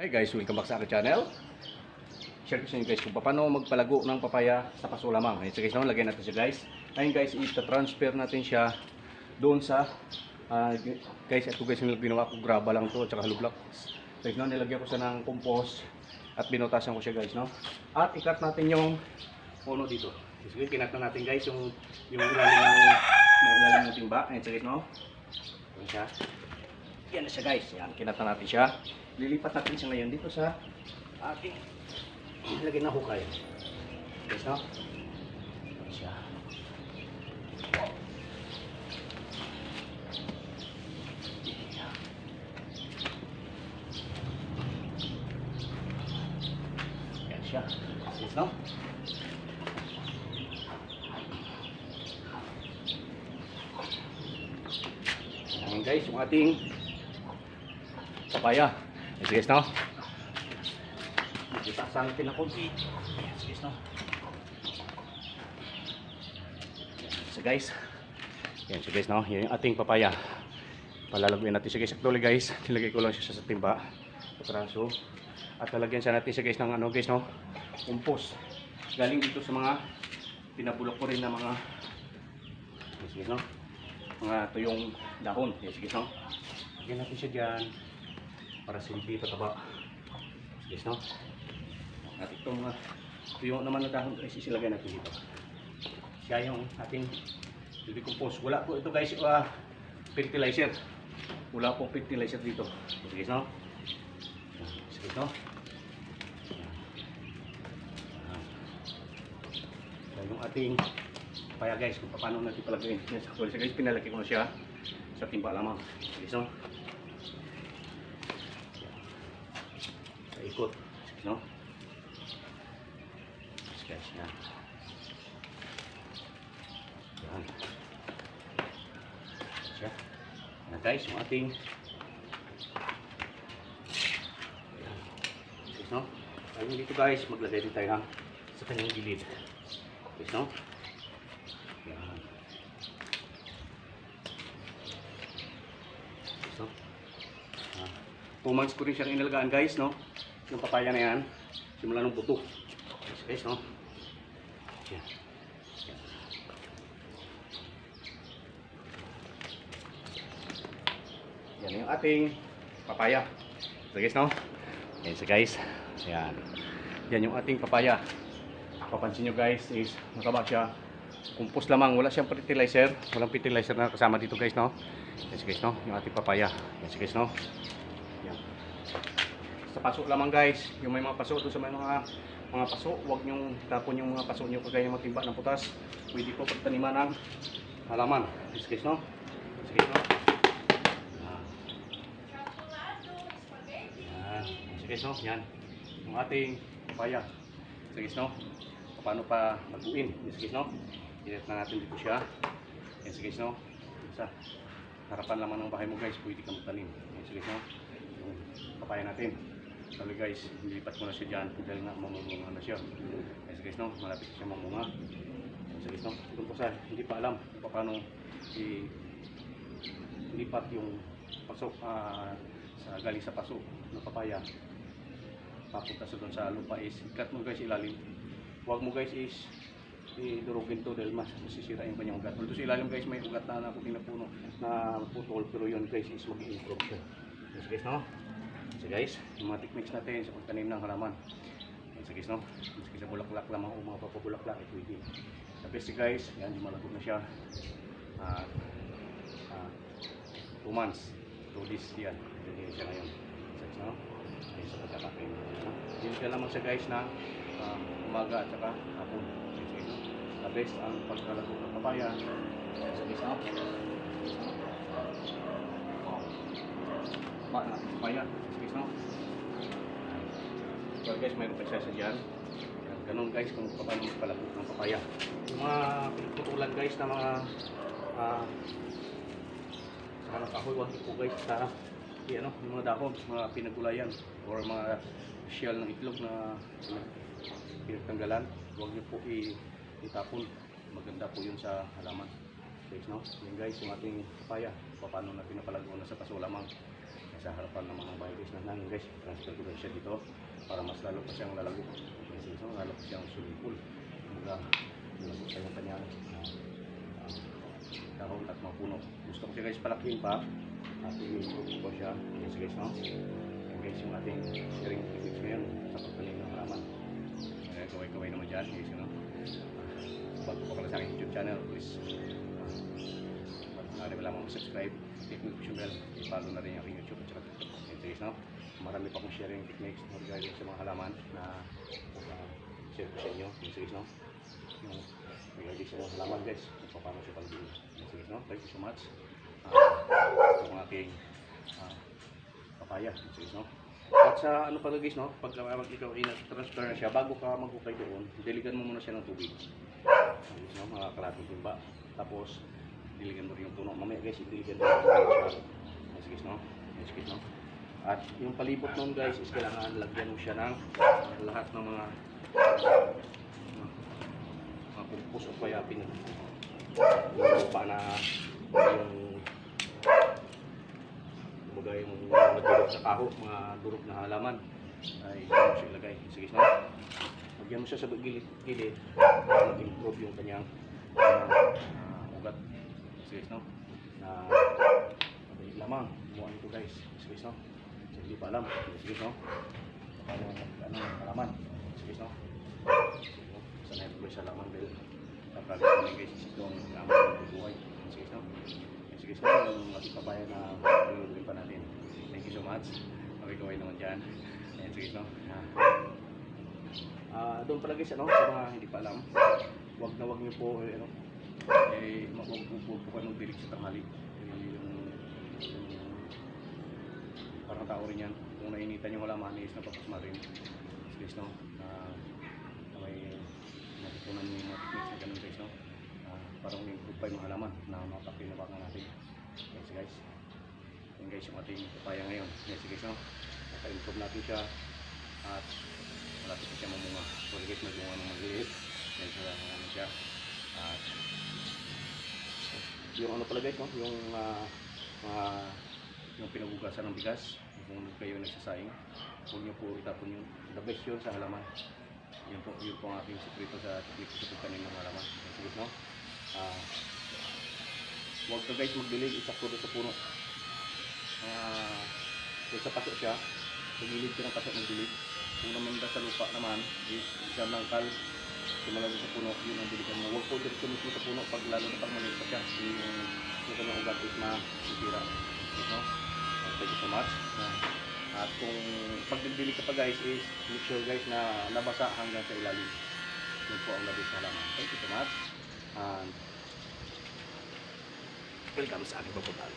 Hi guys, welcome back sa aking channel. Share ko sa inyo guys kung paano magpalago ng papaya sa paso lamang. So guys, lagyan natin siya guys. Ngayon guys, ita-transfer natin siya doon sa guys, ito guys yung ginawa ko, graba lang to at saka hollow blocks. So guys, nilagyan ko siya ng compost at binutasan ko siya guys, no. At i-cut natin yung puno dito. So guys, kinat na natin guys yung ilalim ng timba. Ayun so guys, no. Yan siya. Yan na siya guys. Yan, kinat na natin siya. Lilipat natin siya ngayon dito sa ating ilagay na hukay. Guys, no? Yan siya. Yan siya. Guys, no? Yan guys, yung ating papaya. Yes, guys, no? Magitasan natin na konti. Yes, guys, no? So, guys. Yan, so, guys, no? Yan yung ating papaya. Palalaguin natin siya, guys. Actually, guys, nilagay ko lang siya sa timba. Patraso. At lalagyan siya natin siya, guys, ng ano, guys, no? Compost. Galing dito sa mga pinabulok ko rin na mga yes, guys, no? Mga tuyong dahon. Yes, guys, no? Lagyan natin siya dyan para simple pataba. Yes, no? At itong yung naman na dahon guys, isilagay natin dito. Siya yung ating decompost. Wala po ito guys, fertilizer. Wala pong fertilizer dito. Yes, no? Yes, no? Yan yung ating papaya guys, kung paano natin palagay. Yes, actually guys, pinalaki ko na siya sa timba lamang. Yes, no? Ikot, no? Guys, yan. Yan. Siya. Yan guys, yung ating yan. Guys, no? Ayun dito guys, maglagay din tayo ng sa kanyang gilid. Guys, no? Yan. Guys, no? 2 months ko rin siyang inalagaan guys, no? Yung papaya na yan, simula ng buto. Guys, no? Yan. Yan. Yan yung ating papaya. So guys, no? Yan so guys. Yan. Yan yung ating papaya. Papansin nyo guys is nakaba siya. Compost lamang. Wala siyang fertilizer. Walang fertilizer na kasama dito guys, no? Yan so guys, no? Yung ating papaya. Yan so guys, no? Yan. Sa paso lamang guys, yung may mga paso doon sa may mga paso, huwag nyong tapon yung mga paso nyo kagaya ng matimba ng putas. Pwede po pagtaniman ng halaman. Yes guys, no? Yes guys, no? Yan. Yes guys, no? Yan. Yung ating papaya. Yes guys, no? Paano pa magbuin? Yes guys, no? Inet na natin dito siya. Yes guys, no? Sa harapan lamang ng bahay mo guys, pwede ka magtanim. Yes guys, no? Yung papaya natin. Sabi guys, nilipat ko na siya dyan dahil nga mamunga na siya. Kasi guys, no, malapit siya mamunga. Kasi guys, no, doon po sa hindi pa alam kung paano ilipat yung pasok sa galing sa paso ng papaya. Papunta sa doon sa lupa is ikat mo guys ilalim. Huwag mo guys is idurugin to dahil masisira yung kanyang ugat. Dito sa ilalim guys may ugat na puting na puno na putol pero yun guys is mag-i-improve siya. Yes guys, no? So guys, yung mga techniques natin sa pagtanim ng halaman. Yan so guys, no? Maski sa bulaklak lamang o mga papabulaklak, ito pwede. Sa best guys, yan, malagot na siya. 2 months. 2 days yan. Yan siya ngayon. So guys, no? Yan sa pagkakain. Yan siya lamang siya guys na umaga at saka hapon. Yan so guys, no? Sa best ang pagkalagot ng papaya. Yan so guys, no? Baka natin papaya. No? So guys, mayroon pa siya dyan. Ganun guys kung paano magpalabot ng papaya. Yung mga pinagputulan guys na mga sa mga kahoy, wag po guys sa yung mga dahon, mga pinagulayan or mga shell ng itlog na pinagtanggalan. Huwag niyo po itapon. Maganda po yun sa halaman. Guys, no? Yan guys, yung ating papaya. Paano natin napalago na sa paso lamang. sa harapan ng mga bahay guys na nangin guys. Transfer ko na siya dito para mas lalo pa siyang lalago. Kasi so, lalo pa siyang swimming pool. Kumbaga, lalago pa yung kanyang dahon at mga puno. Gusto ko siya guys palakihin pa. At i-improve ko siya. Yes guys, no? Yan guys yung ating sharing techniques ngayon sa pagtanim ng halaman. Kaway-kaway naman dyan guys, no? Bago pa pala sa aking YouTube channel, please maaari mo lamang subscribe, click notification bell, i-follow na rin yung aking YouTube at saka TikTok. Yan guys, no? Marami pa akong sharing techniques regarding sa mga halaman na share ko sa inyo. Yan guys, no? Yung regarding sa mga halaman guys, kung paano siya pag-ibig. Yan guys, no? Thank you so much. Ito ang aking papaya. Yan guys, no? At sa ano pala guys, no? Pag ikaw i-transfer na siya, bago ka maghukay doon, diligan mo muna siya ng tubig. Guys, no? Mga kalating timba. Tapos, diligan mo rin yung puno. Mamaya guys, diligan mo rin siya. Yes guys, no? Yes guys, no? At yung palibot nun guys, is kailangan lagyan mo siya ng lahat ng mga kumpus o kaya yung lupa na yung kumbaga yung mga durog sa kaho, mga durog na halaman ay dyan mo siya ilagay. Sige, no? Lagyan mo siya sa gilid para mag-improve yung kanyang ugat. Sige, no? Na madali lamang kumuha ito guys. Sige, no? So, hindi pa alam. Sige, no? Paano halaman. Sige, no? Sanay ko sa halaman dahil kapag kami guys itong aming buhay. Sige, no? Sige, so yung ating kabayan na lululoy pa natin. Thank you so much. Kaway-kaway naman dyan. Ayan, sige, no? Doon pala guys, ano, sa mga hindi pa alam, wag niyo po, ano, wag po kanong dilig sa tanghali. Yung parang tao rin yan. Kung nainitan yung halaman, is napapasma rin. Sige, no? May natutunan yung mga techniques na ganun guys, no? Para umimprove pa yung mga halaman na mapakinabangan natin. Yes guys. Yan guys yung ating papaya ngayon. Yes guys, no? Naka-improve natin siya at malapit na siya mamunga. So guys, may bunga ng maliit. Yan ano siya. At yung ano pala guys, no? Yung pinagugasan ng bigas. Kung kayo nagsasaing, huwag nyo po itapon yun. The best yun sa halaman. Yun po ang ating sekreto sa pagtanim ng halaman. Yes guys, no? Huwag ka guys magdilig, isakto doon sa puno. Kung sa paso siya, sa gilid ka ng paso magdilig. Kung naman sa lupa naman, is isang langkal, simula doon sa puno, yun ang diligan mo. Huwag po dito mismo sa puno, pag lalo na pag maliit pa siya, yung kanyang ugat is masisira. No? Thank you so much. At kung pagdilig ka pa guys, is make sure guys na nabasa hanggang sa ilalim. Yun po ang labis na halaman. Thank you so much. And welcome sa aking pagpuntaan.